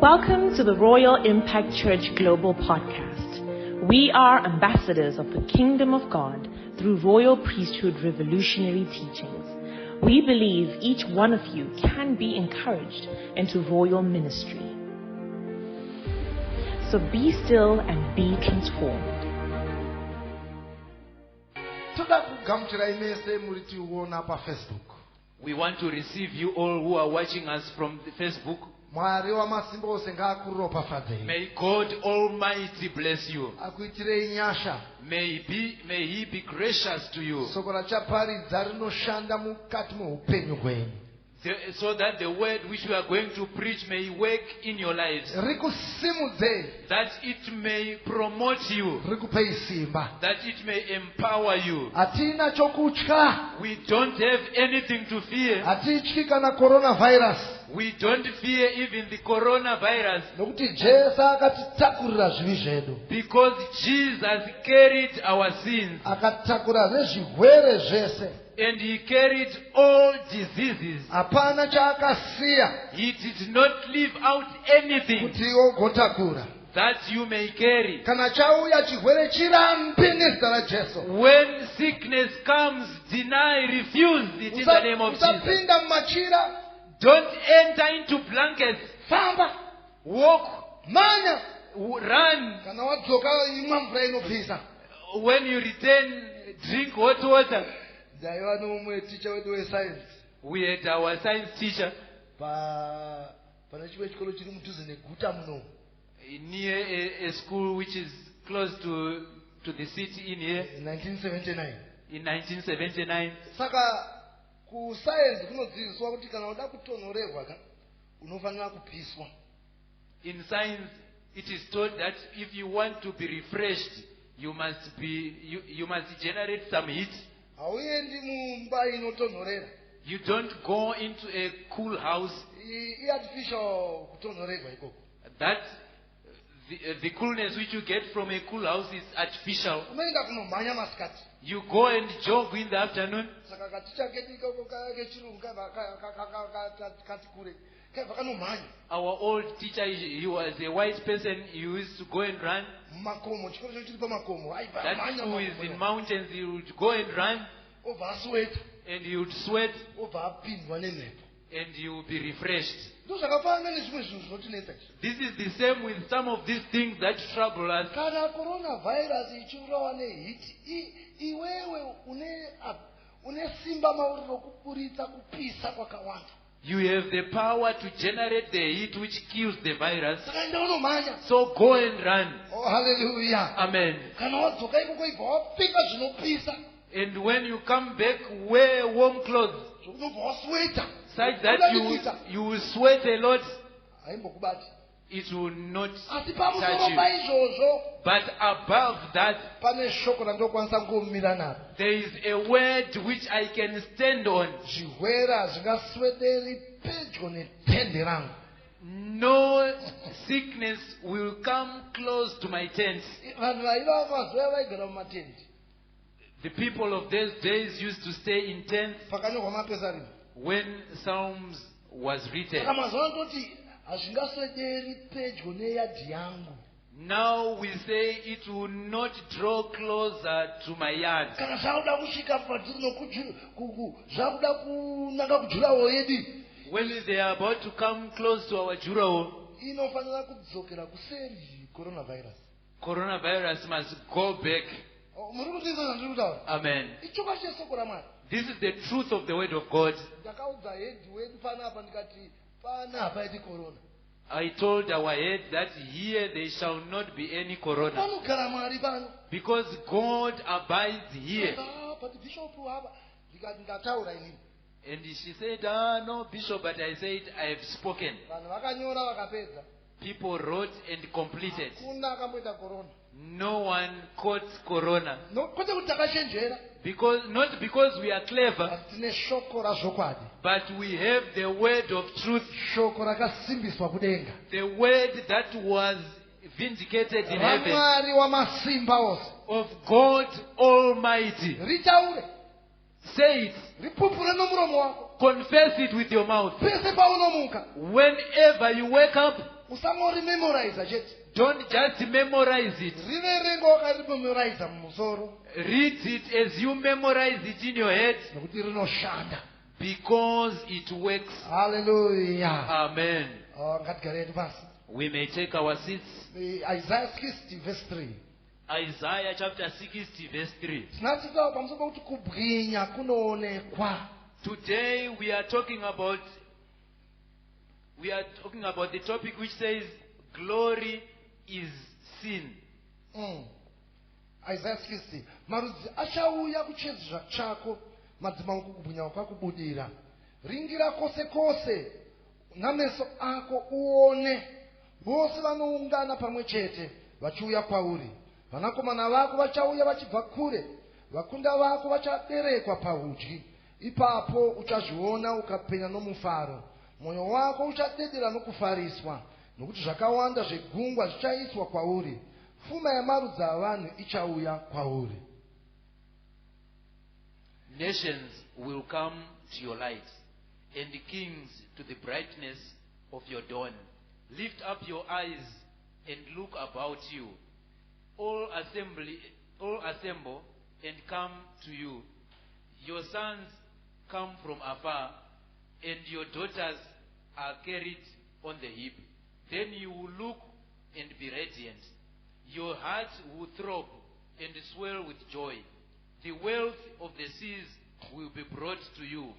Welcome to the Royal Impact Church Global Podcast. We are ambassadors of the Kingdom of God through Royal Priesthood Revolutionary Teachings. We believe each one of you can be encouraged into royal ministry. So be still and be transformed. We want to receive you all who are watching us from the Facebook. May God Almighty bless you. May He be gracious to you. So that the word which we are going to preach may work in your lives. That it may promote you. That it may empower you. We don't have anything to fear. We don't fear even the coronavirus. Because Jesus carried our sins. And He carried all diseases. He did not leave out anything that you may carry. When sickness comes, deny, refuse it in the name of Jesus. Don't enter into blankets. Walk. Run. When you return, drink hot water. We had our science teacher near a school which is close to the city in here. In 1979. In 1979. In science, it is taught that if you want to be refreshed, you must generate some heat. You don't go into a cool house. That the coolness which you get from a cool house is artificial. You go and jog in the afternoon. Our old teacher, he was a white person. He used to go and run. That who is in mountains, he would go and run. And he would sweat. And he would be refreshed. This is the same with some of these things that trouble us. You have the power to generate the heat which kills the virus. So go and run. Oh, hallelujah. Amen. And when you come back, wear warm clothes. Such that you will sweat a lot. It will not touch you. But above that, there is a word which I can stand on. No sickness will come close to my tent. The people of those days used to stay in tents when Psalms was written. Now we say it will not draw closer to my yard. When they are about to come close to our Jurao, coronavirus must go back. Amen. This is the truth of the word of God. I told our head that here there shall not be any corona. Because God abides here. And she said, no, Bishop, but I said, I have spoken. People wrote and completed. No one caught corona. Not because we are clever, but we have the word of truth. The word that was vindicated in heaven of God Almighty. Say it. Confess it with your mouth. Whenever you wake up, Don't just memorize it. Read it as you memorize it in your head, because it works. Hallelujah. Amen. We may take our seats. Isaiah 60 verse 3. Isaiah chapter 60 verse 3. Today we are talking about the topic which says glory is seen. Isaiah 60. Marudzi achauya kuchedzwa chako, madzimambo kukubwinya kwakubudira. Ringira kose kose nameso ako uone. Vose vanoungana pamwe chete vachiuya kwauri. Vanakomana vako vachauya vachibva kure. Vakunda vako vachaberekwa paudyi. Ipapo uchazviona ukapenya nomufaro. Mwoyo wako uchadedera nokufariswa, nokuti zvakawanda zvegungwa zvichaiswa kwauri. Pfuma yamarudzi avanhu ichauya kwauri. Nations will come to your light, and kings to the brightness of your dawn. Lift up your eyes and look about you. All assemble and come to you. Your sons come from afar, and your daughters are carried on the hip. Then you will look and be radiant. Your heart will throb and swell with joy. The wealth of the seas will be brought to you.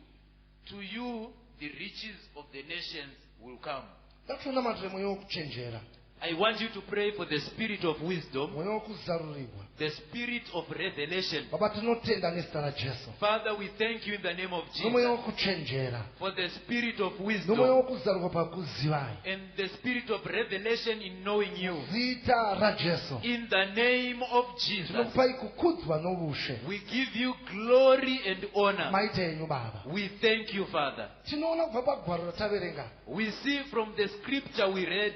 To you, the riches of the nations will come. I want you to pray for the spirit of wisdom, the spirit of revelation. Father, we thank you in the name of Jesus for the spirit of wisdom and the spirit of revelation in knowing you. In the name of Jesus, we give you glory and honor. We thank you, Father. We see from the scripture we read,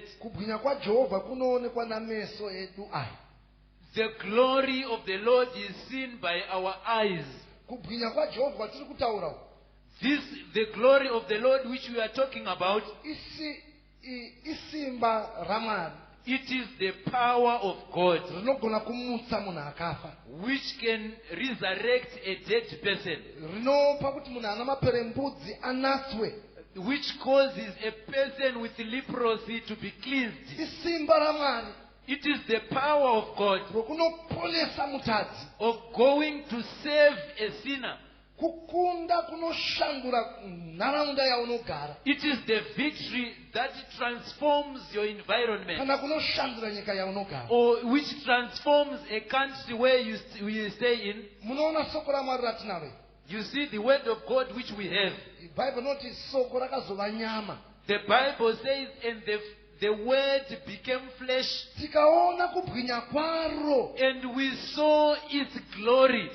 the glory of the Lord is seen by our eyes. The glory of the Lord which we are talking about, it is the power of God which can resurrect a dead person, which causes a person with leprosy to be cleansed. It is the power of God of going to save a sinner. It is the victory that transforms your environment, or which transforms a country where you stay in. You see the word of God which we have. The Bible says, and the word became flesh, and we saw its glory.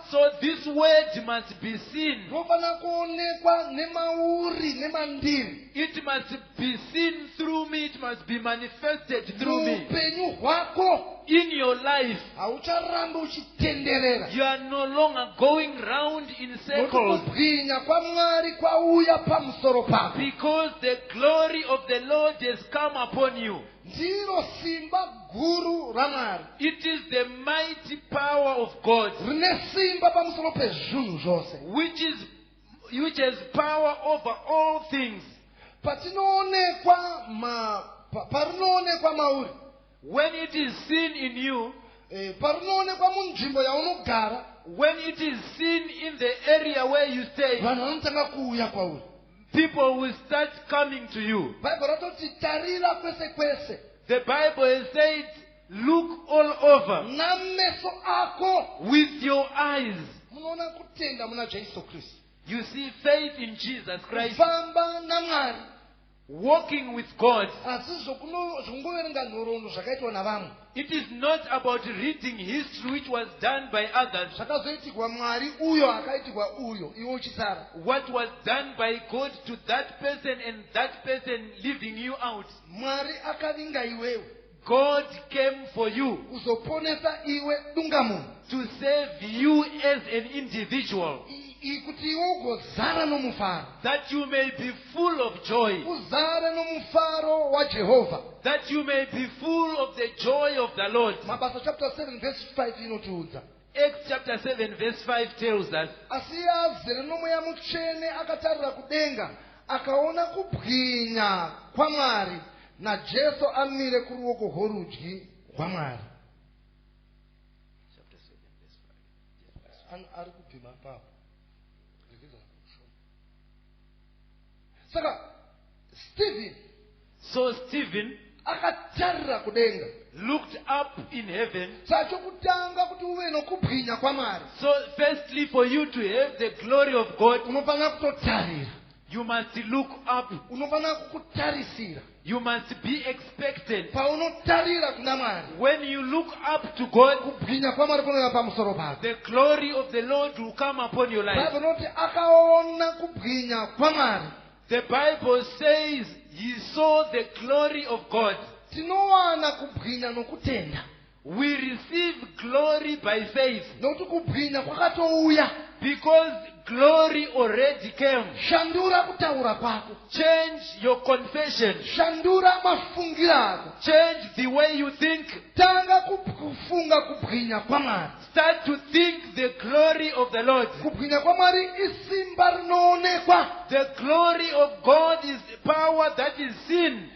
So this word must be seen. It must be seen through me. It must be manifested through me. In your life, you are no longer going round in circles, because the glory of the Lord has come upon you. It is the mighty power of God which has power over all things. When it is seen in you, when it is seen in the area where you stay, people will start coming to you. The Bible has said, look all over with your eyes. You see faith in Jesus Christ, walking with God. It is not about reading history which was done by others. What was done by God to that person and that person leaving you out. God came for you to save you as an individual. that you may be full of joy, that you may be full of the joy of the Lord. Mabasa chapter 7 verse 5 Acts chapter 7 verse 5 tells us, akaona kubwinya kwaMwari na Jesu amire kuruoko rworudyi rwaMwari. Chapter 7 verse 5. Ari kupima papo. Saka Stephen, so Stephen akatarira kudenga, looked up in heaven. Sachokutanga kuti uve nokubwinya kwaMwari. So firstly, for you to have the glory of God, unofana kutotarira. You must look up. You must be expectant. When you look up to God, the glory of the Lord will come upon your life. The Bible says he saw the glory of God. We receive glory by faith. Because glory already came. Change your confession. Change the way you think. Start to think the glory of the Lord. The glory of God is power that is seen.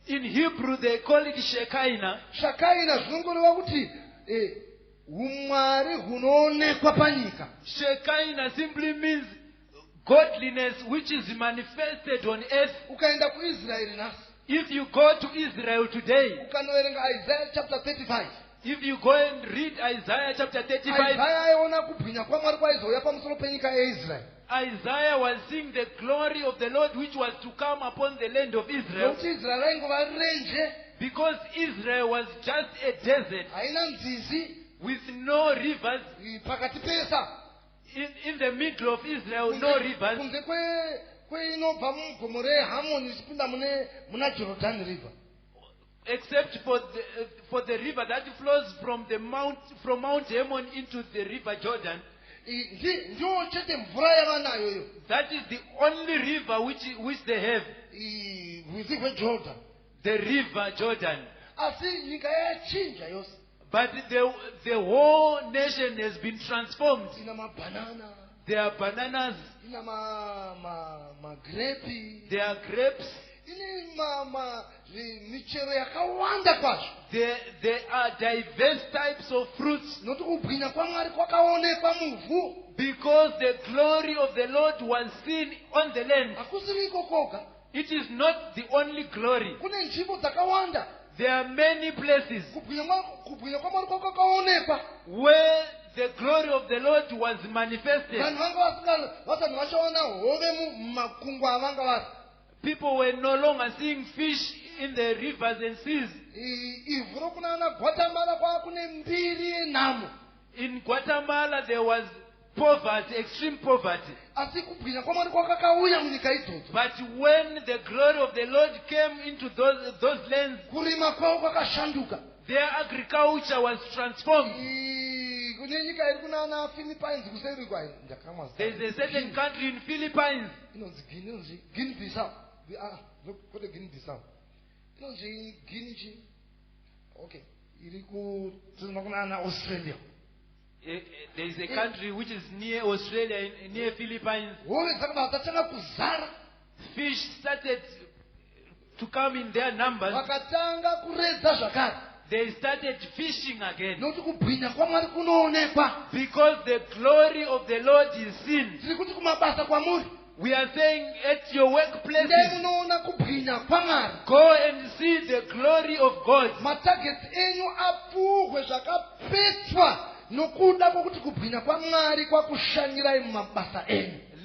In Hebrew they call it Shekinah. Shekinah simply means godliness which is manifested on earth. If you go to Israel today, Isaiah chapter 35. If you go and read Isaiah chapter 35, Isaiah was seeing the glory of the Lord which was to come upon the land of Israel. Because Israel was just a desert with no rivers. In the middle of Israel, no rivers. Except for the river that flows from Mount Hermon into the river Jordan. That is the only river which they have. The river Jordan. But the whole nation has been transformed. There are bananas. There are grapes. There are diverse types of fruits. Because the glory of the Lord was seen on the land. It is not the only glory. There are many places where the glory of the Lord was manifested. People were no longer seeing fish in the rivers and seas. In Guatemala there was poverty, extreme poverty. But when the glory of the Lord came into those lands, their agriculture was transformed. There is a certain country in Philippines. Okay. Australia. There is a country which is near Australia, near Philippines. Fish started to come in their numbers. They started fishing again. Because the glory of the Lord is seen. We are saying at your workplaces, go and see the glory of God.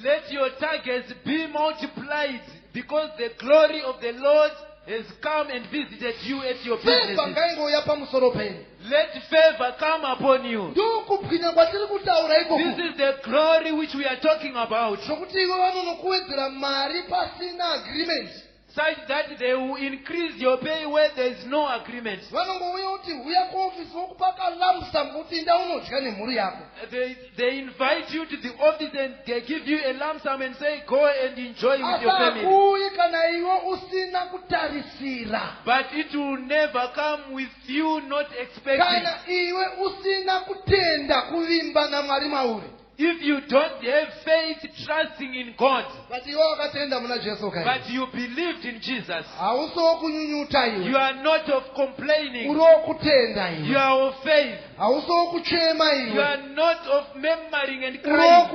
Let your targets be multiplied because the glory of the Lord has come and visited you at your business. Let favor come upon you. This is the glory which we are talking about. such that they will increase your pay where there is no agreement. They invite you to the office and they give you a lump sum and say, go and enjoy with your family. But it will never come with you not expecting. If you don't have faith trusting in God, but you believed in Jesus, you are not of complaining, you are of faith, you are not of murmuring and crying,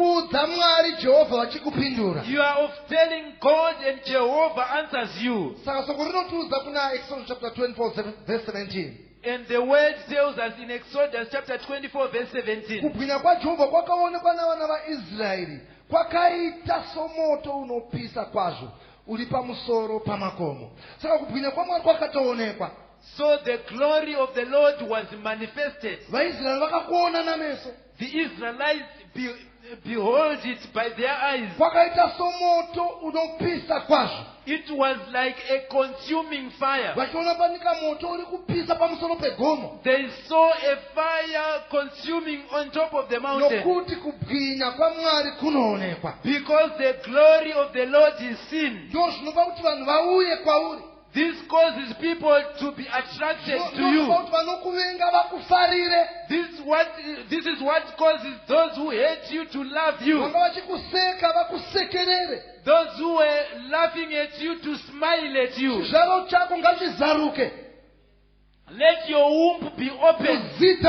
you are of telling God and Jehovah answers you. Chapter 24, verse 17. And the word tells us in Exodus chapter 24 verse 17. Kubwinya kwa Jehova kwakaonekwa n'abana ba Israeli kwakaita somoto unopisa kwazvo uli pamusoro pamakomo. Saka kubwinya kwa Mwari kwakatoonekwa. So the glory of the Lord was manifested. VaIsraeli vakakuona nameso. The Israelites behold it by their eyes. Kwakaita somoto unopisa kwazvo. It was like a consuming fire. They saw a fire consuming on top of the mountain. Because the glory of the Lord is seen. This causes people to be attracted to you. This is what causes those who hate you to love you. Those who were laughing at you to smile at you. Let your womb be open in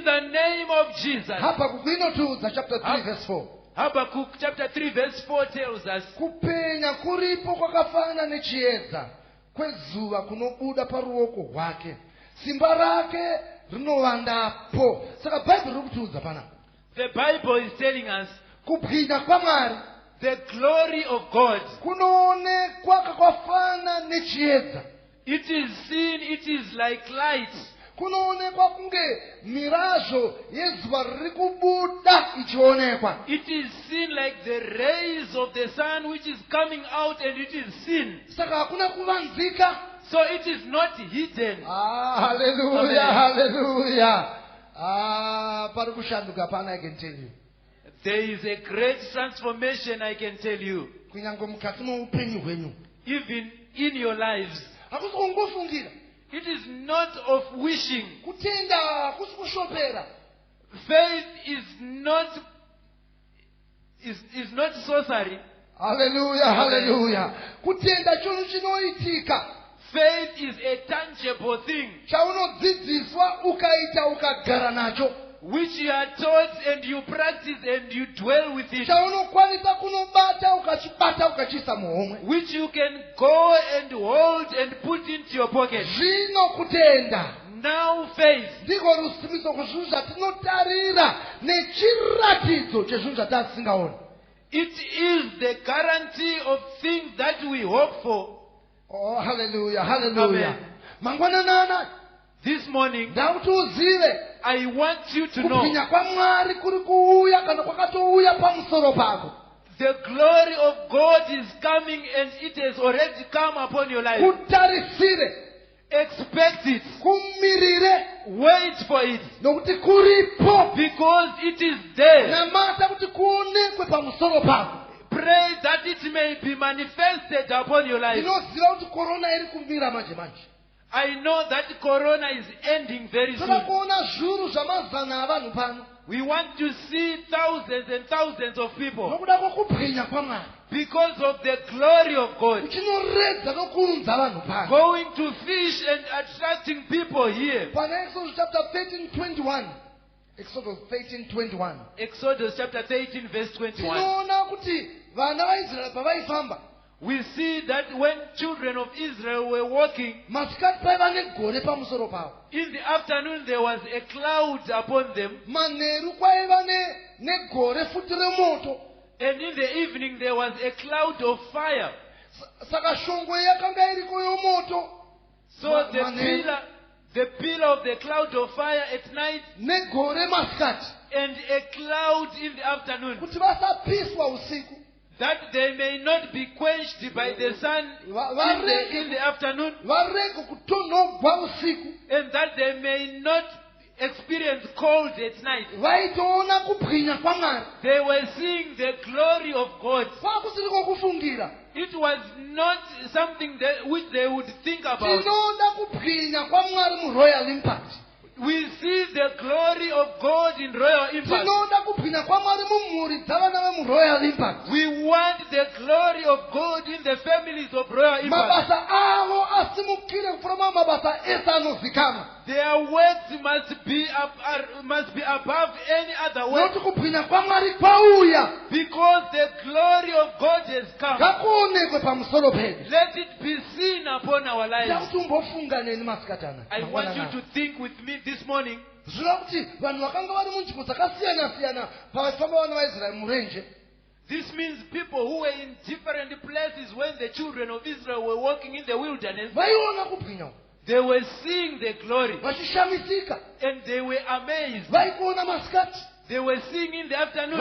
the name of Jesus. Chapter 3 verse 4. Habakkuk chapter 3 verse 4 tells us, kupenya kuripo kwakafana nechiedza kwezuva kunobuda paruoko rwake, simba rake rinovandapo. Saka Bible rikutiudza pana. The Bible is telling us kubwinya kwaMwari, the glory of God, kunoonekwa kwakafana nechiedza. It is seen, it is like light. Kunoonekwa kunge mirazho yezuva riri kubuda ichionekwa. It is seen like the rays of the sun which is coming out, and it is seen. Saka hakuna kuvanzika. So it is not hidden. Hallelujah, hallelujah. Pari kushanduka pana, I can tell you. There is a great transformation, I can tell you. Even in your lives. It is not of wishing. Faith is not sorcery. Hallelujah, hallelujah. Faith is a tangible thing which you are taught and you practice and you dwell with it, which you can go and hold and put into your pocket. Now faith it is the guarantee of things that we hope for. Oh, hallelujah, hallelujah. Amen. This morning, I want you to know the glory of God is coming, and it has already come upon your life. Expect it. Wait for it. Because it is there. Pray that it may be manifested upon your life. I know that Corona is ending very soon. We want to see thousands and thousands of people because of the glory of God going to fish and attracting people here. Exodus chapter 13:21. Exodus 13:21. Exodus chapter 13 verse 21. We see that when children of Israel were walking, in the afternoon there was a cloud upon them, and in the evening there was a cloud of fire. So the pillar of the cloud of fire at night and a cloud in the afternoon, that they may not be quenched by the sun in the afternoon, and that they may not experience cold at night. They were seeing the glory of God. It was not something which they would think about. We see the glory of God in Royal Impact. We want the glory of God in the families of Royal Impact. Their works must be above any other work. Because the glory of God has come. Let it be seen upon our lives. I want you to think with me this morning. This means people who were in different places when the children of Israel were walking in the wilderness. They were seeing the glory. And they were amazed. They were seeing in the afternoon.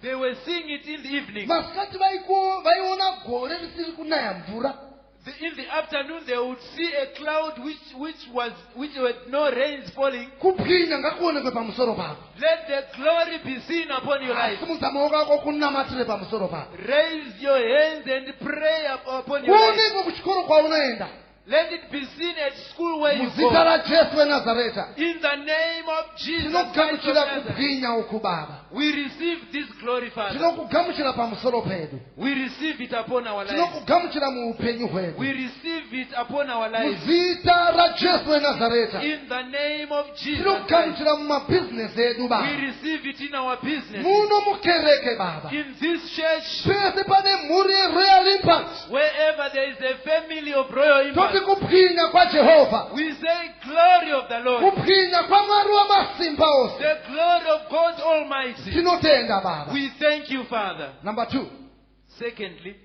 They were seeing it in the evening. In the afternoon they would see a cloud which had no rains falling. Let the glory be seen upon your life. Raise your hands and pray upon your life. Let it be seen at school where you go. In the name of Jesus Christ of Nazareth, we receive this glory, Father. We receive it upon our lives. We receive it upon our lives. In the name of Jesus Christ, we receive it in our business. In this church, wherever there is a family of Royal Impact, we say glory of the Lord. The glory of God Almighty. We thank you, Father. Number 2. Secondly,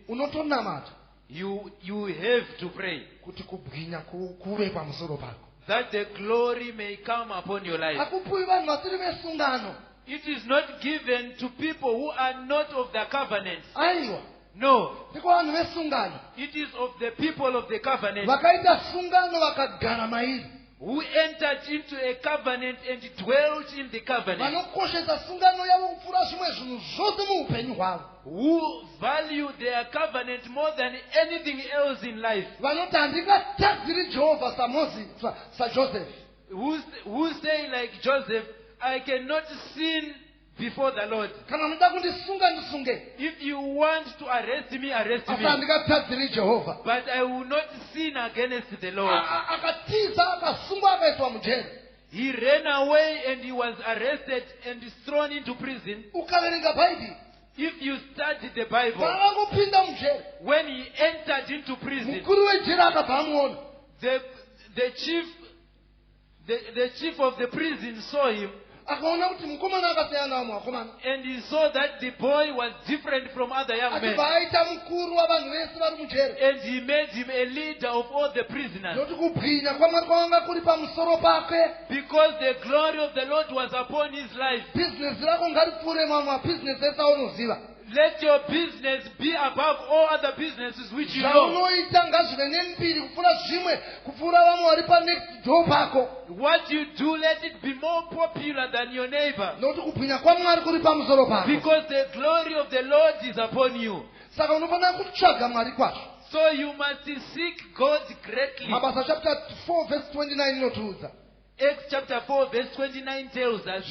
you have to pray that the glory may come upon your life. It is not given to people who are not of the covenant. No. It is of the people of the covenant who entered into a covenant and dwelt in the covenant, who value their covenant more than anything else in life, who say like Joseph, I cannot sin before the Lord. If you want to arrest me, arrest me. But I will not sin against the Lord. He ran away and he was arrested and thrown into prison. If you study the Bible, when he entered into prison, the chief of the prison saw him. And he saw that the boy was different from other young men. And he made him a leader of all the prisoners. Because the glory of the Lord was upon his life. Let your business be above all other businesses which you know. What you do, let it be more popular than your neighbor. Because the glory of the Lord is upon you. So you must seek God greatly. Acts chapter 4 verse 29 tells us,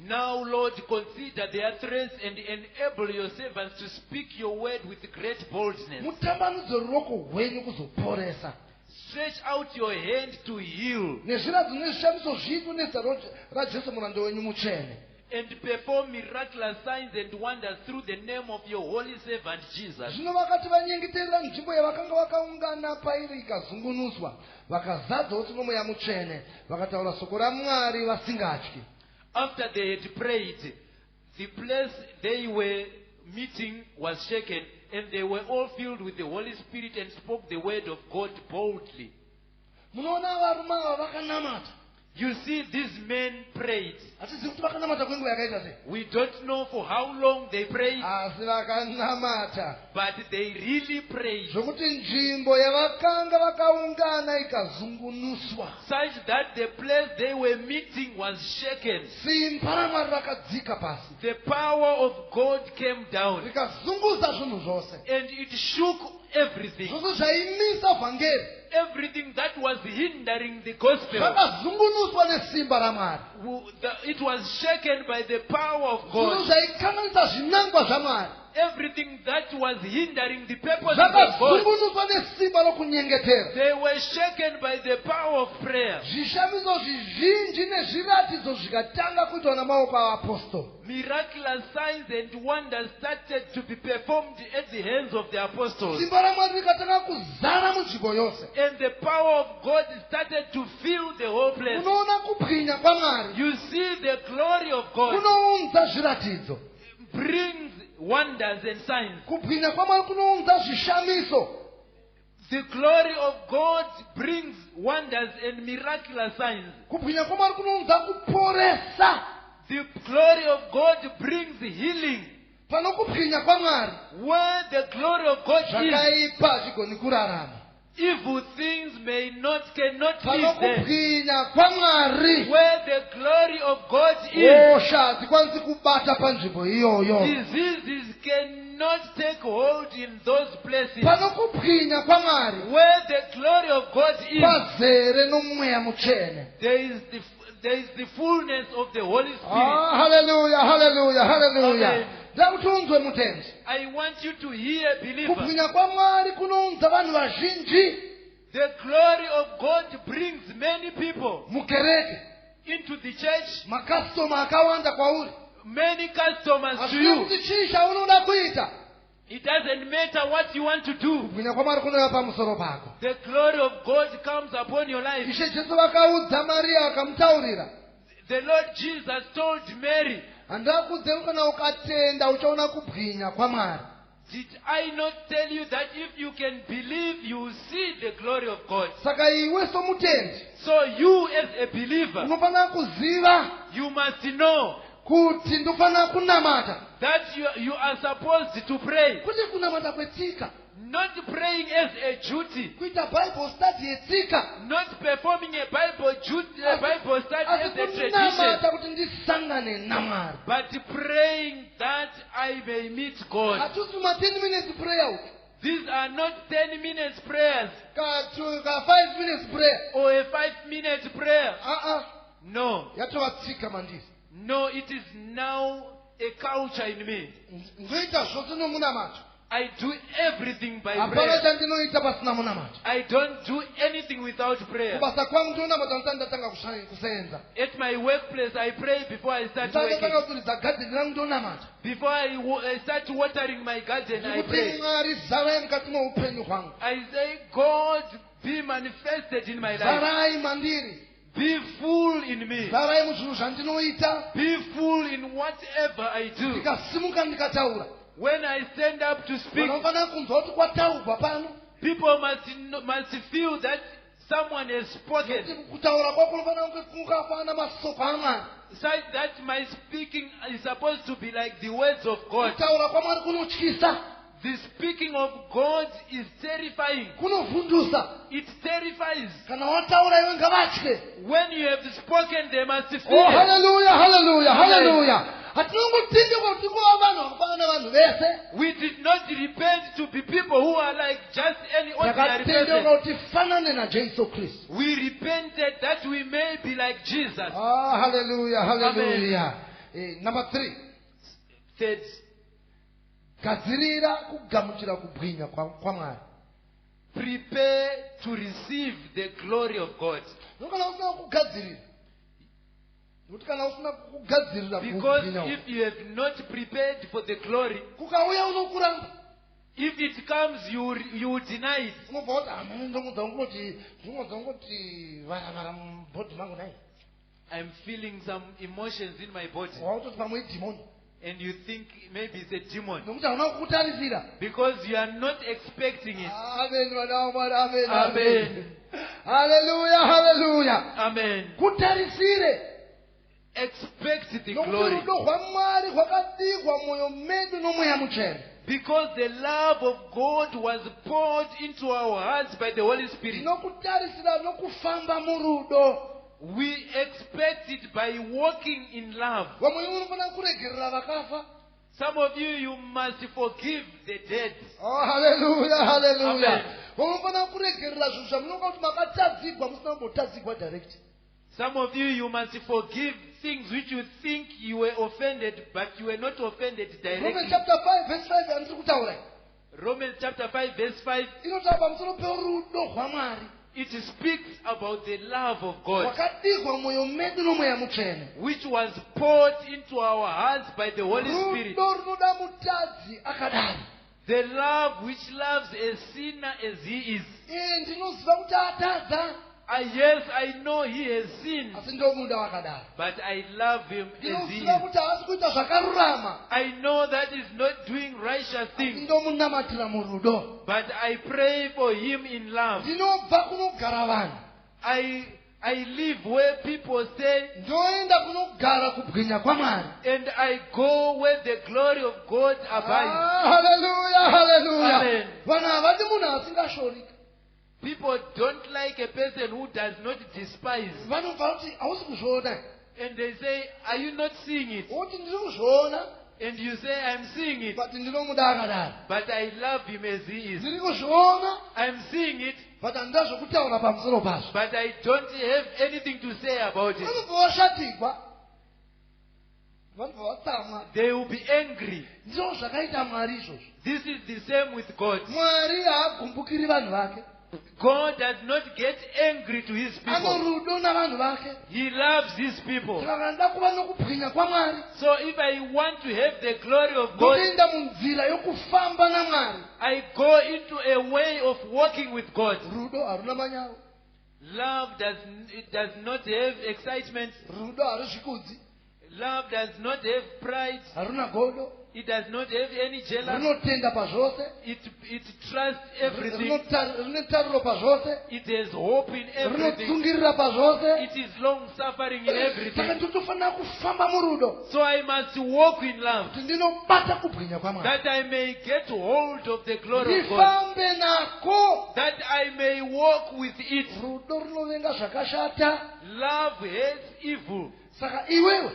now, Lord, consider their threats and enable your servants to speak your word with great boldness. Stretch out your hand to heal and perform miraculous signs and wonders through the name of your holy servant Jesus. After they had prayed, the place they were meeting was shaken, and they were all filled with the Holy Spirit and spoke the word of God boldly. You see, these men prayed. We don't know for how long they prayed, but they really prayed. Such that the place they were meeting was shaken. The power of God came down, and it shook everything. Everything that was hindering the gospel, it was shaken by the power of God. Everything that was hindering the purpose of God, they were shaken by the power of prayer. Miraculous signs and wonders started to be performed at the hands of the apostles. And the power of God started to fill the whole place. You see, the glory of God brings wonders and signs. The glory of God brings wonders and miraculous signs. The glory of God brings healing. Where the glory of God is, evil things cannot live there. Where the glory of God is, diseases cannot take hold in those places. Where the glory of God is, there is the fullness of the Holy Spirit. Hallelujah, hallelujah, hallelujah. Amen. I want you to hear, believer. The glory of God brings many people into the church. Many customers to you. It doesn't matter what you want to do. The glory of God comes upon your life. The Lord Jesus told Mary, did I not tell you that if you can believe, you will see the glory of God? So you as a believer, you must know that you are supposed to pray. Not praying as a duty. Not performing a Bible study as a tradition. But praying that I may meet God. These are not 10 minutes prayers. Or a 5-minute prayer. No. No, it is now a culture in me. I do everything by prayer. I don't do anything without prayer. At my workplace, I pray before I start working. Before I start watering my garden, I pray. I say, God, be manifested in my life. Be full in me. Be full in whatever I do. When I stand up to speak, people must feel that someone has spoken. Such that my speaking is supposed to be like the words of God. The speaking of God is terrifying. It terrifies. When you have spoken, they must feel. Oh, hallelujah, hallelujah, hallelujah. We did not repent to be people who are like just any ordinary person. We repented that we may be like Jesus. Hallelujah, hallelujah. Number 3. Third, prepare to receive the glory of God. Because if you have not prepared for the glory, if it comes, you will deny it. I'm feeling some emotions in my body. And you think maybe it's a demon. nokuti hauna kukutarisira. Because you are not expecting it. Amen, vana vaMwari, amen, Amen. Hallelujah, hallelujah. Amen. Kutarisire. Expect the Nokuti glory. rudo rwaMwari rwakadigwa mumwoyo medu noMweya Mutsvene. Because the love of God was poured into our hearts by the Holy Spirit. Tinokutarisira nokufamba murudo. We expect it by walking in love. Vamwe munofanira kuregerera vakafa. Some of you must forgive the dead. Oh, hallelujah, hallelujah. Amen. Vamwe munofanira kuregerera zvinhu zvamunonga kuti makatadzigwa musina kumbotadzigwa direct. Some of you must forgive things which you think you were offended, but you were not offended directly. Romans chapter 5 verse 5 andiri kutaura. Romans chapter 5 verse 5. Inotaura pamusoro perudo rwaMwari. It speaks about the love of God, Rwakadigwa mumwoyo medu noMweya Mutsvene. which was poured into our hearts by the Holy Spirit. Rudo runoda mutadzi akadai. The love which loves a sinner as he is. Ndinoziva kuti atadza. Yes, I know he has sinned, Asi ndomuda wakadai. but I love him as he Ndinoziva is. kuti haasi kuita zvakarurama. I know that he's not doing righteous things, Ndomunamatira murudo. but I pray for him in love. Ndinobva kunogara vanhu. I live where people stay, Ndoenda kunogara kubwinya kwaMwari. and I go where the glory of God abides. Hallelujah, hallelujah. Amen. Vanhu havadi munhu asingashorika. People don't like a person who does not despise. Vanobva kuti hausi kuzviona. And they say, are you not seeing it? Kuti ndiri kuzviona. And you say, I'm seeing it, But ndinomuda akadai. but I love him as he is. Ndiri kuzviona. I'm seeing it, But handina zvokutaura pamusoro pazvo. but I don't have anything to say about it. Vanobva vashatirwa. Vanobva vatsamwa. They will be angry. Ndizvo zvakaita Mwari izvozvo. This is the same with God. Mwari haagumbukiri vanhu vake. God does not get angry to his Ano people. rudo navanhu vake. He loves his people. Saka kana ndida kuva nokubwinya kwaMwari. So if I want to have the glory of God, Ndokuenda munzira yokufamba naMwari. I go into a way of walking with God. Rudo haruna manyawi. Love does not have excitement. Rudo harizvikudzi. Love does not have pride. Haruna godo. It does not have any jealousy. Rinotenda pazvose. It trusts everything. Rine tariro pazvose. It has hope in everything. Rinotsungirira pazvose. It is long suffering in Saka everything. ndinofanira kufamba murudo. So I must walk in love, Kuti ndinobata kubwinya kwaMwari. that I may get hold of the glory of God, Ndifambe nako. that I may walk with it. Rudo rinovenga zvakashata. Love hates evil. Saka iwewe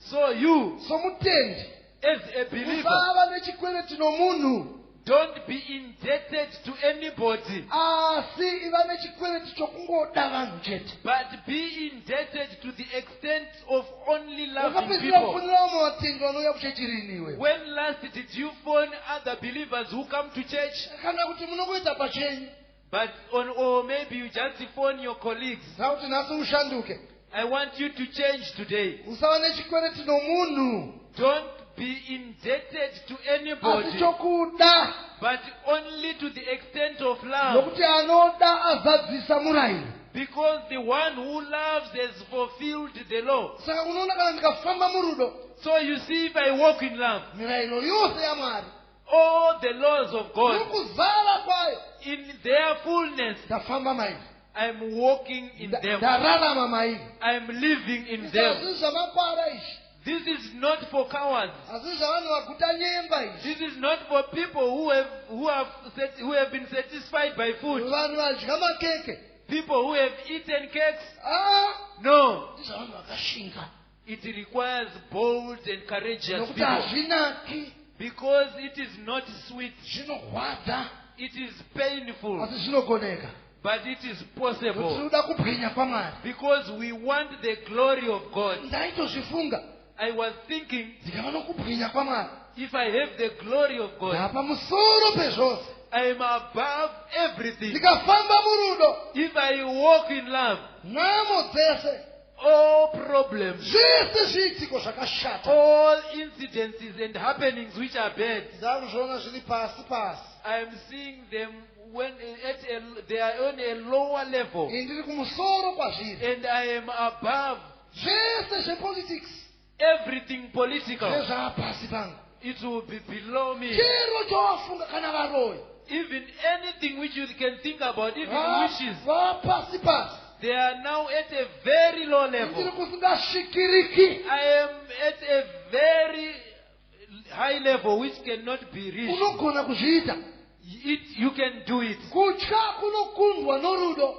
So you, somutendi as a believer, usava nechikwereti nomunhu. don't be indebted to anybody, Asi iva nechikwereti chokungoda vanhu chete. but be indebted to the extent of only loving Wakapedzera people. kufunira muvatendi vanouya kuchechirini iwe. When last did you phone other believers who come to church? Kana kuti munongoita pachenyu. Or maybe you just phone your colleagues. Zakuti nhasi ushanduke. I want you to change today. Usava nechikwereti nomunhu. Don't be indebted to Asi anybody, chokuda. but only to the extent of love. Nokuti anoda azadzisa murayiro. Because the one who loves has fulfilled the law. Saka unoona kana ndikafamba murudo. So you see, if I walk in love, Mirayiro yose yaMwari. all the laws of God, Nokuzara kwayo. in their fullness, Ndafamba mairi. I'm walking in them. Ndararama mairi. I'm living in them. Izvi zvamakwara izvi. This is not for cowards. Hazvi zvavanhu vaguta nyemba izvi. This is not for people who have been satisfied by food. Vanhu vadya makeke. People who have eaten cakes. Ah, No. ndizvavanhu vakashinga. It requires bold and courageous Nokuti people. hazvinaki. Because it is not sweet. Zvinorwadza. It is painful. Asi zvinogoneka. But it is Nokuti possible. tinoda kubwinya kwaMwari. Because we want the glory of God. Ndaitozvifunga. I was thinking, Ndikava nokubwinya kwaMwari. if I have the glory of God, Ndapamusoro pezvose. I am above everything. Ndikafamba murudo. If I walk in love, Nhamo dzese. all problems, Zvese zviitiko zvakashata. all incidences and happenings which are bad, Ndakuzviona zviri pasi pasi. I am seeing them when they are on a lower level, Ndiri kumusoro kwazviri. and I am above Zvese zvepolitics. everything political. zvezvapasi pangu. It will be below me. chero chowafunga kana varoyi. Even anything which you can think about, even wishes, vapasi pasi. they are now at a very low level. ndiri kusingashikiriki. I am at a very high level which cannot be reached. unogona kuzviita. You can do it. kutya kunokundwa norudo.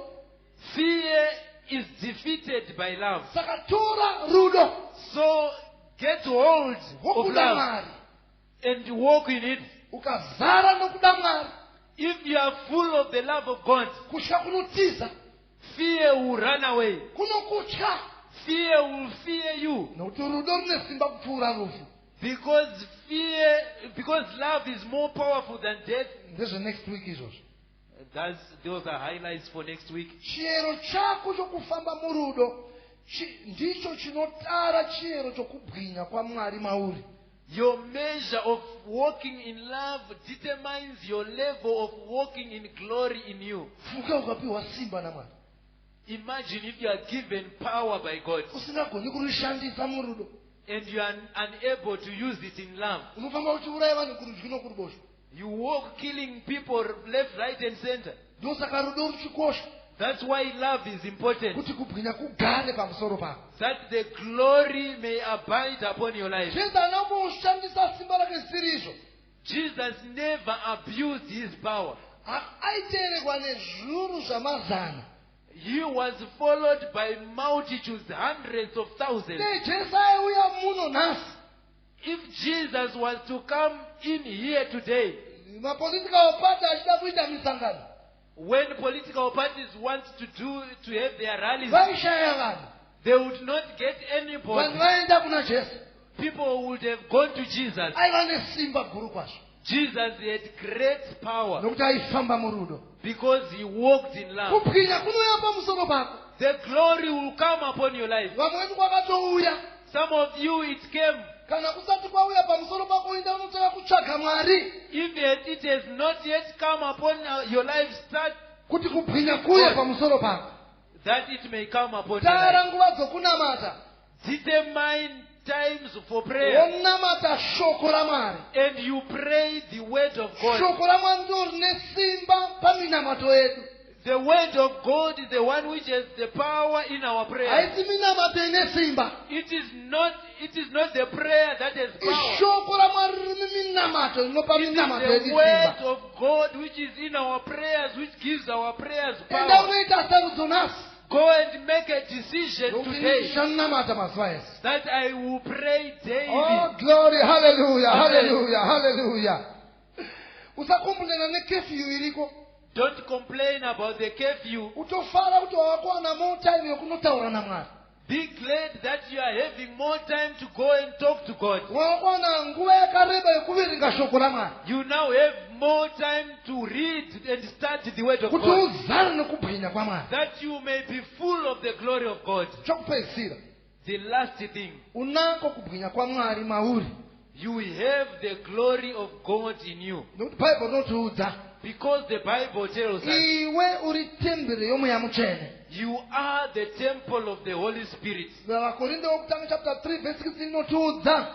Fear is defeated by love. saka tora rudo. So get hold of wokuda love mwari. and walk in it. ukazara nokuda mwari. If you are full of the love of God, kutya kunotiza. fear will run away. kunokutya. Fear will fear you. nokuti rudo rune simba kupfuura rufu. Because love is more powerful than death. ndezve next week izvozvo. Those are highlights for next week. chiyero chako chokufamba murudo ndicho chinotara chiyero chokubwinya kwamwari mauri. Your measure of walking in love determines your level of walking in glory in you. fuka ukapiwa simba namwari. Imagine if you are given power by God usingagoni kurishandisa murudo. and you are unable to use it in love. unofamba uchiuraya vanhu kurudyi nokuruboshwe. You walk killing people left, right and center. ndosaka rudo ruchikosha. That's why love is important. kuti kubwinya kugare pamusoro pako. That the glory may abide upon your life. jesu anamboshandisa simba rake zisirizvo. Jesus never abused his power. aiterekwa nezviuru zvamazana. He was followed by multitudes, hundreds of thousands. dei jesu aiuya muno nhasi. If Jesus was to come in here today, mapolitical party achida kuita misangano, when political parties want to have their rallies, vaishaya vanhu. they would not get vanhu anybody. vaenda kuna jesu. People would have gone to Jesus. aiva nesimba guru kwazvo. Jesus had great power nokuti aifamba murudo. because he walked in love. kubwinya kunouya pamusoro pako. The glory will come upon your life. vamweni kwakatouya. Some of you, it came. kana kusati kwauya pamusoro pako uinda unotaka kutsvaga mwari. If it has not yet come upon your life, start kuti kubwinya kuye pamusoro pako. that it may come upon your tara life. nguva dzokunamata. Determine times for prayer. wonamata shoko ramwari. And you pray the word of God. shoko ramwari ndo rine simba paminamato yedu. The word of God is the one which has the power in our prayer. haisi minamato ine simba. It is not the prayer that has power. ishoko ramwari rine minamato inopa It minamato is yedu the word simba. of God which is in our prayers, which gives our prayers enda power. unoita sarudzo nhasi. Go and make a decision today ndichanamata mazuva ese. that I will pray daily. Oh, glory, hallelujah, Amen. hallelujah, hallelujah. usakumbunena nekefyu iriko. Don't complain about the curfew. utofara kuti wavakuwana more time yokunotaura namwari. Be glad that you are having more time to go and talk to God. wavakuwana nguva yakareba yekuverenga shoko ramwari. You now have more time to read and study the word of kuti God, uzare nekubwinya kwamwari. that you may be full of the glory of God. chokupedzisira The last thing, unako kubwinya kwamwari mauri. you have the glory of God in you. nokuti bhaibheri rinotiudza Because the Bible tells us iwe uri temberi yomweya mutsvene. you are the temple of the Holy Spirit. vakorinde wokutanga chapter 3 verse 16 inotiudza.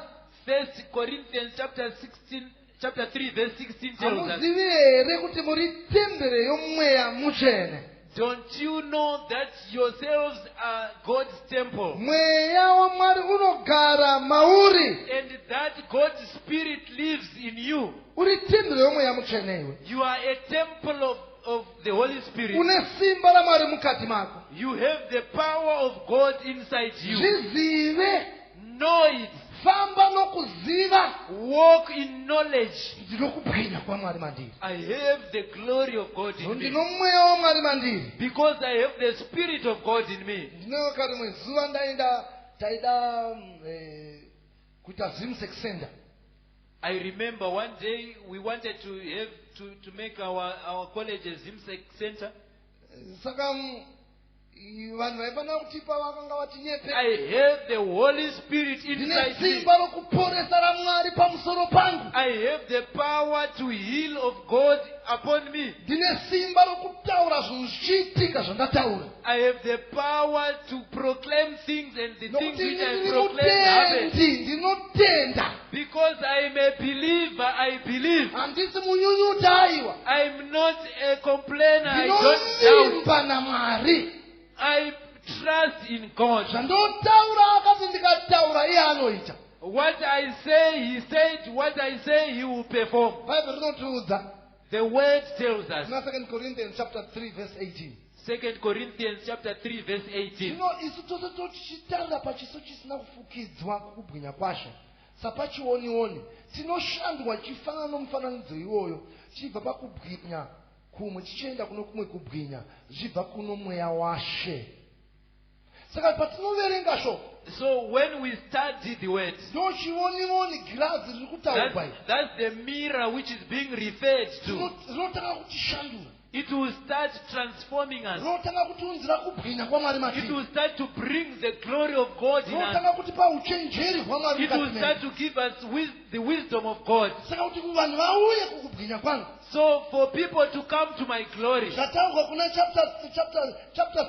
1 Corinthians chapter 3 verse 16 tells us, hamuzivi here kuti muri temberi yomweya mutsvene. don't you know that yourselves are God's temple, mweya wamwari unogara mauri. and that God's Spirit lives in you? uri temberi yomweya mutsvene iwe. You are a temple of the Holy Spirit. une simba ramwari mukati mako. You have the power of God inside you. zvizive. Know it. famba nokuziva. Walk in knowledge. ndinokubwinya kwamwari mandiri. I have the glory of God in me. ndino mweya wamwari mandiri. Because I have the Spirit of God in me. ndinoka rimwe zuva taida kuita zimsek center. I remember one day we wanted to make our college a Zimsek center. saka I have the Holy Spirit inside me. I have the power to heal of God upon me. I have the power to proclaim things, and the things which I proclaim happen. Because I am a believer, I believe. I'm not a complainer, I don't doubt. I trust in God. What I say, He said. What I say, He will perform. The word tells us. 2 Corinthians chapter 3 verse 18. 2 Corinthians chapter 3 verse 18. sapachionioni tinoshandwa chifanana nomufananidzo iwoyo chibva pakubwinya kumwe chichienda kuno kumwe kubwinya zvibva kuno mweya washe. Saka patinoverenga shoko, so when we study the word, ndochionioni girazi riri kutaurwa, that's the mirror which is being referred to. Rinotanga kutishandura. It will start transforming us. It will start to bring the glory of God in us. It will start to give us the wisdom of God. So for people to come to my glory, chapter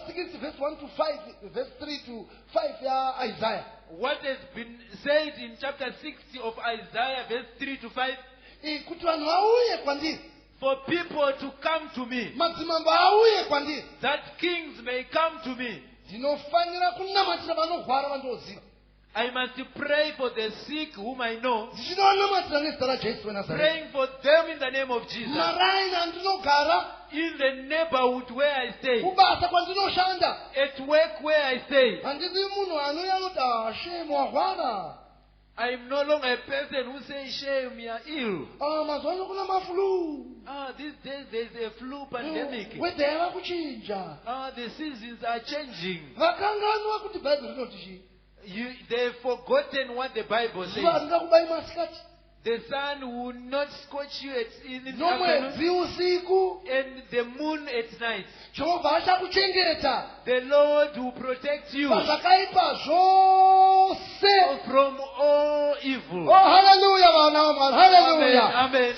6 verse 1 to 5, verse 3 to 5 Isaiah. What has been said in chapter 60 of Isaiah verse 3 to 5, for people to come to me, that kings may come to me. I must pray for the sick whom I know, praying for them in the name of Jesus. In the neighborhood where I stay, at work where I stay, I am no longer a person who says, shame, you are ill. These days there is a flu pandemic. The seasons are changing. They've forgotten what the Bible says. The sun will not scorch you in the afternoon, and the moon at night. The Lord will protect you from all evil. Oh, hallelujah, hallelujah. Amen.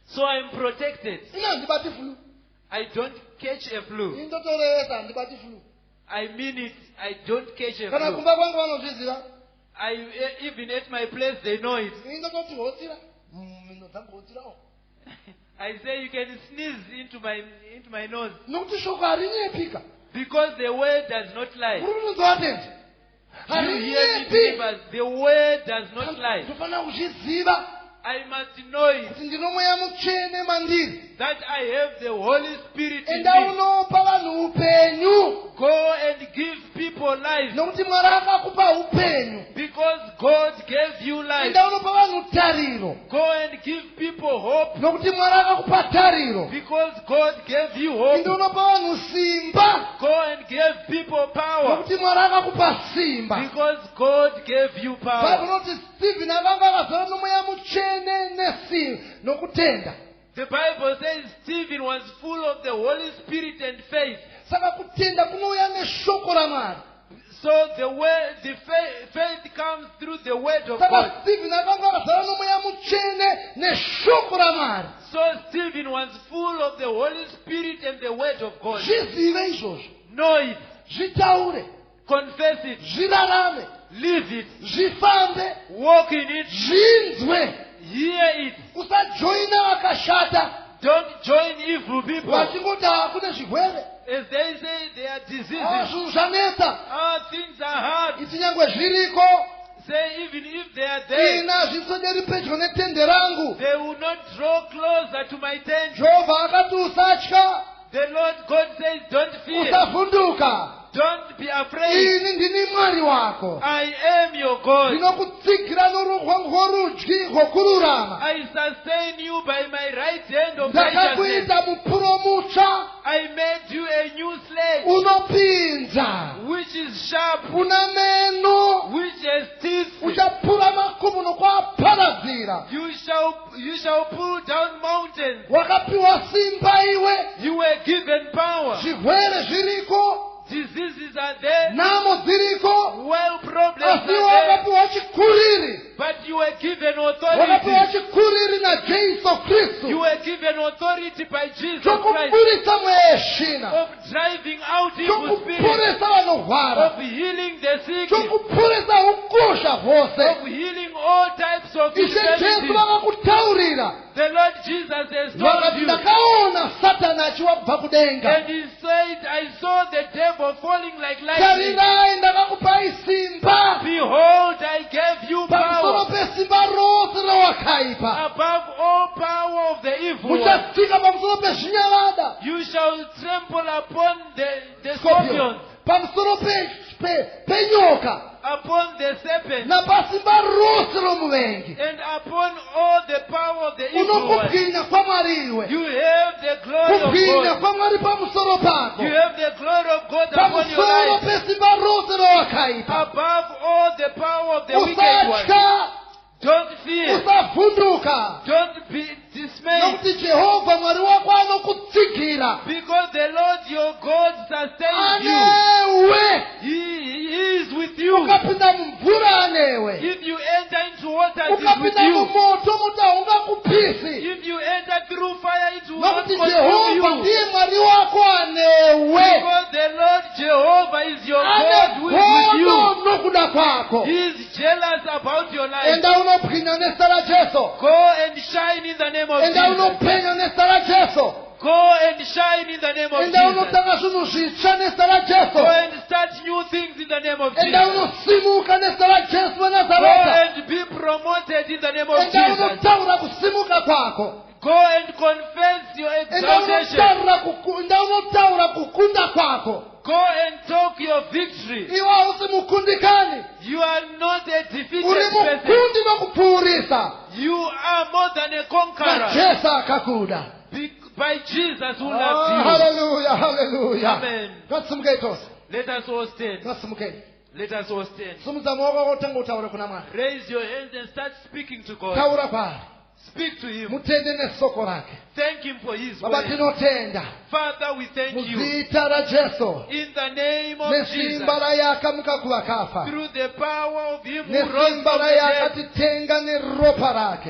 So I am protected. I don't catch a flu. I mean it. I don't catch a flu. Even at my place, they know it. I say you can sneeze into my nose. Because the word does not lie. You hear me, believers? The word does not lie. I must know it, that I have the Holy Spirit in me. Go and give people life, because God gave you life. Go and give people hope, because God gave you hope. Go and give people power, because God gave you power. The Bible says Stephen was full of the Holy Spirit and faith. So the faith comes through the word of God. So Stephen was full of the Holy Spirit and the word of God. Know it. Confess it. Live it. Walk in it. Hear it. Don't join evil people. As they say, they are diseases. Things are hard. Say even if they are there, they will not draw closer to my tent. The Lord God says, don't fear. Don't be afraid. I am your God. I sustain you by my right hand of righteousness. I made you a new slave, which is sharp, which has teeth. You shall pull down mountains. You were given power. Diseases are there. Well, problems are there. But you were given authority. You were given authority by Jesus Christ of driving out evil spirits, of healing the sick, of healing all types of infirmities. The Lord Jesus has told you. And he said, I saw the devil falling like lightning. Behold, I gave you power above all power of the evil one. You shall trample upon the scorpions, upon the serpent, and upon all the power of the evil one. You have the glory of God. You have the glory of God upon your life, above all the power of the wicked one. Don't fear. Don't be dismayed. Because the Lord your God sustains you. He is with you. If you enter into water, it is with you. If you enter through fire, it will not consume you. Because the Lord Jehovah is your God who is with you. He is jealous about your life. Go and shine in the name of Jesus. Go and shine in the name of Jesus. Go and start new things in the name of Jesus. Go and be promoted in the name of Jesus. Go and confess your exaltation. Go and talk your victory. You are not a defeated person. You are more than a conqueror. By Jesus who loves you. Hallelujah, hallelujah. Amen. Let us all stand. Let us all stand. Raise your hands and start speaking to God. Speak to him. Thank him for his word. Father, we thank you. In the name of Jesus. Through the power of him who rose from the dead.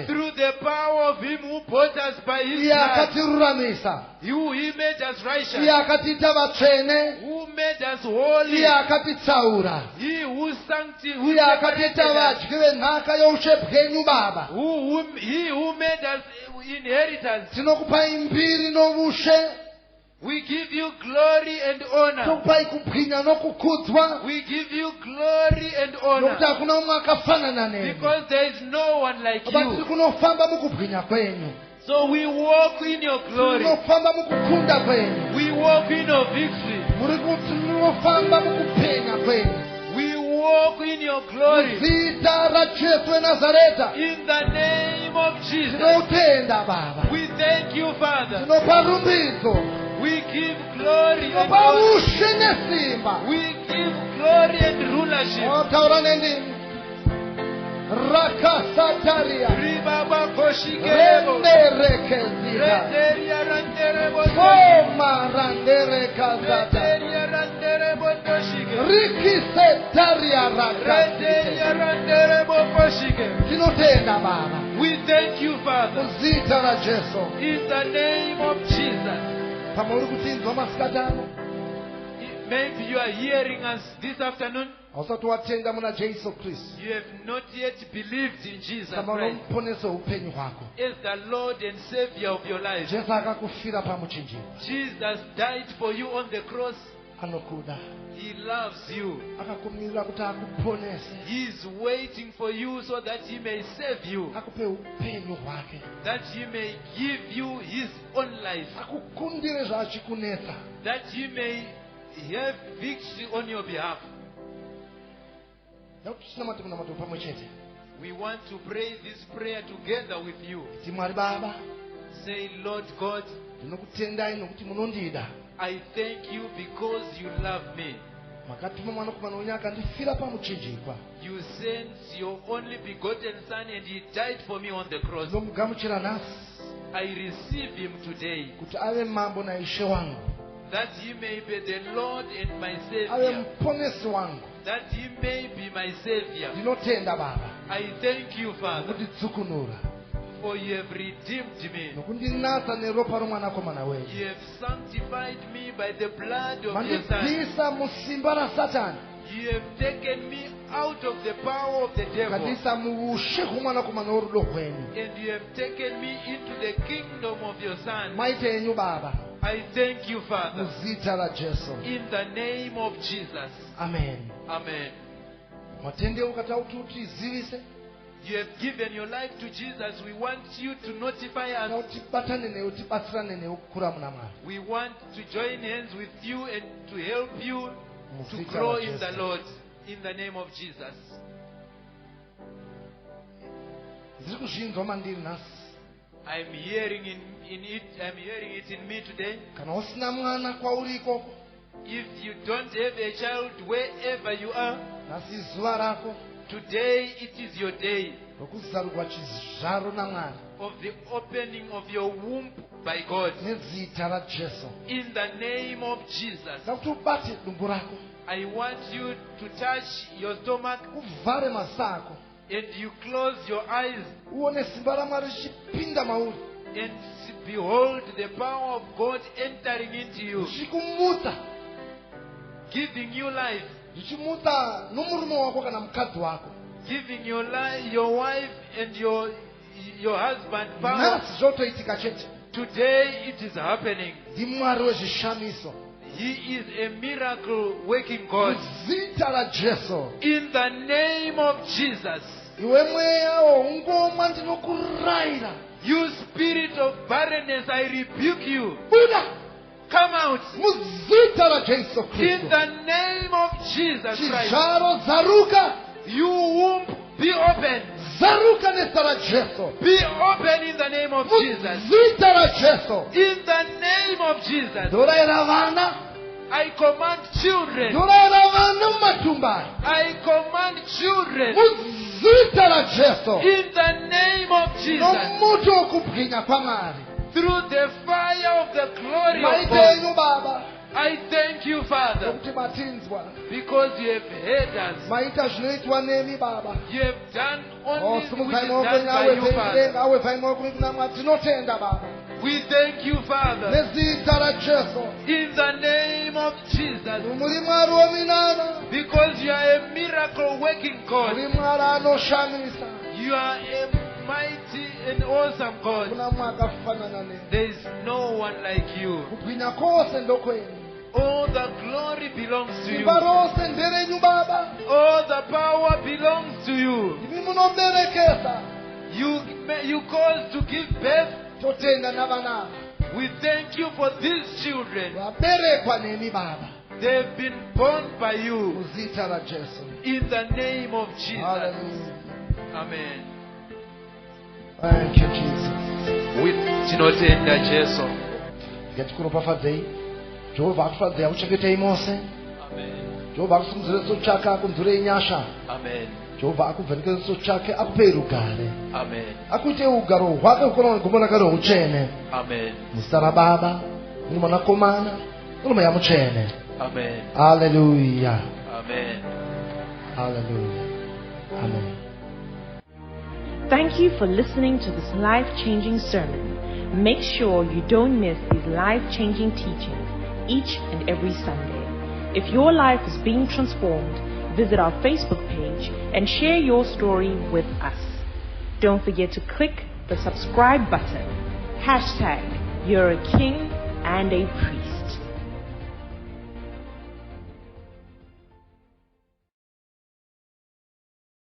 Through the power of him who bought us by his blood. He made us righteous. Who made us holy. He who sanctified us. He who made us inheritance. We give you glory and honor. We give you glory and honor. Because there is no one like you. So we walk in your glory. We walk in your victory. We walk in your glory. In the name of Jesus. We thank you, Father. We give glory and honor. We give glory and rulership. Rakasataria Ribaba Koshikebo Reteria Randerebo Soma Randere Kazata Reteria Randerebo Koshike Rikisetaria Reteria Randerebo Koshike Tinotenda Baba. We thank you, Father. Uzita Jesu. In the name of Jesus. Maybe you are hearing us this afternoon. You have not yet believed in Jesus Christ as the Lord and Savior of your life. Jesus died for you on the cross. He loves you. He is waiting for you so that he may save you, that he may give you his own life, that he may have victory on your behalf. We want to pray this prayer together with you. Say, Lord God, I thank you because you love me. You sent your only begotten Son and He died for me on the cross. I receive Him today, that He may be the Lord and my Savior, that He may be my Savior. I thank you, Father, for you have redeemed me. You have sanctified me by the blood of your Son. You have taken me out of the power of the devil, and you have taken me into the kingdom of your Son. I thank you, Father, in the name of Jesus. Amen. Amen. You have given your life to Jesus. We want you to notify us. We want to join hands with you and to help you to grow in the Lord, in the name of Jesus. I'm hearing I'm hearing it in me today. If you don't have a child wherever you are, today it is your day of the opening of your womb by God. In the name of Jesus, I want you to touch your stomach and you close your eyes and behold the power of God entering into you, giving you life, giving your life, your wife and your husband power. Today it is happening. He is a miracle working God. In the name of Jesus, you spirit of barrenness, I rebuke you. Come out. In the name of Jesus Christ. You womb, be open. Be open in the name of Jesus. In the name of Jesus. I command children. I command children. In the name of Jesus. Through the fire of the glory of God. I thank you, Father, because you have heard us. You have done only which is done by you, Father. We thank you, Father, in the name of Jesus, because you are a miracle working God. You are a mighty and awesome God. There is no one like you. All the glory belongs to you. All the power belongs to you. You caused to give birth. We thank you for these children. They've been born by you. In the name of Jesus. Amen. Thank you, Jesus. Jehovah akufadze akuchengetei mose. Jehovah akusimudzire chiso chake akunzwirei nyasha. Jehovah akuvhenekere chiso chake akupei rugare. Akuitei ugaro hwake kukona gombo rake routsvene. Muzita raBaba nomwanakomana nomweya mutsvene. Hallelujah. Hallelujah. Amen. Thank you for listening to this life-changing sermon. Make sure you don't miss these life-changing teachings each and every Sunday. If your life is being transformed, visit our Facebook page and share your story with us. Don't forget to click the subscribe button. #You're a king and a priest.